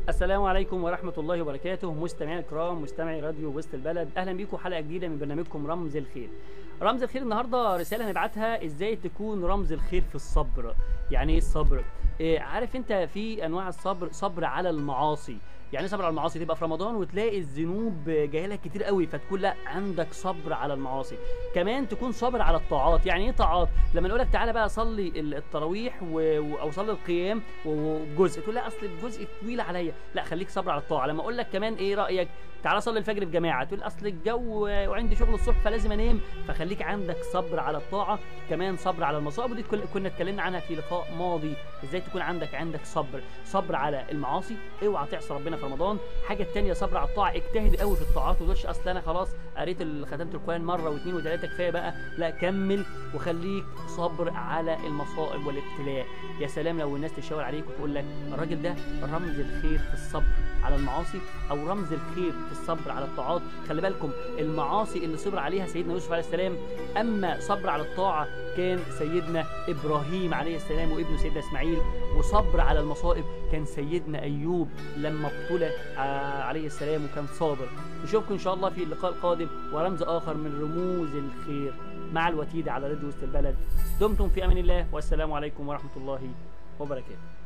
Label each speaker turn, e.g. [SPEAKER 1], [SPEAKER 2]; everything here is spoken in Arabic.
[SPEAKER 1] السلام عليكم ورحمة الله وبركاته. مستمعي الكرام، مستمعي راديو وسط البلد، أهلا بيكم حلقة جديدة من برنامجكم رمز الخير. رمز الخير النهاردة رسالة هنبعتها إزاي تكون رمز الخير في الصبر. يعني إيه الصبر؟ عارف أنت في أنواع الصبر، صبر على المعاصي. يعني ايه صبر على المعاصي؟ تبقى في رمضان وتلاقي الذنوب جايه لك كتير قوي، فتكون لا عندك صبر على المعاصي. كمان تكون صابر على الطاعات. يعني ايه طاعات؟ لما نقول لك تعالى بقى صلي التراويح او صلي القيام وجزء، تقول لا اصل الجزء طويل عليا، لا خليك صبر على الطاعه. لما اقول لك كمان ايه رايك تعالى صلي الفجر في جماعه، تقول اصل الجو وعندي شغل الصبح فلازم انام، فخليك عندك صبر على الطاعه. كمان صبر على المصائب، ودي كنا اتكلمنا عنها في لقاء ماضي، ازاي تكون عندك صبر على المعاصي. اوعى تعصي ربنا في رمضان. حاجه الثانيه صبر على الطاعه، اجتهد قوي في الطاعات، ما تقولش اصل انا خلاص قريت ختمت القران مره واثنين وثلاثه كفايه بقى، لا كمل وخليك صبر على المصائب والابتلاء. يا سلام لو الناس تشاور عليك وتقول لك الراجل ده رمز الخير في الصبر على المعاصي، او رمز الخير في الصبر على الطاعات. خلي بالكم المعاصي اللي صبر عليها سيدنا يوسف عليه السلام، اما صبر على الطاعه كان سيدنا ابراهيم عليه السلام وابنه سيدنا اسماعيل، وصبر على المصائب كان سيدنا ايوب لما ابتلى عليه السلام وكان صابر. نشوفكم ان شاء الله في اللقاء القادم ورمز اخر من رموز الخير مع الوتيدة على راديو وسط البلد. دمتم في امان الله، والسلام عليكم ورحمه الله وبركاته.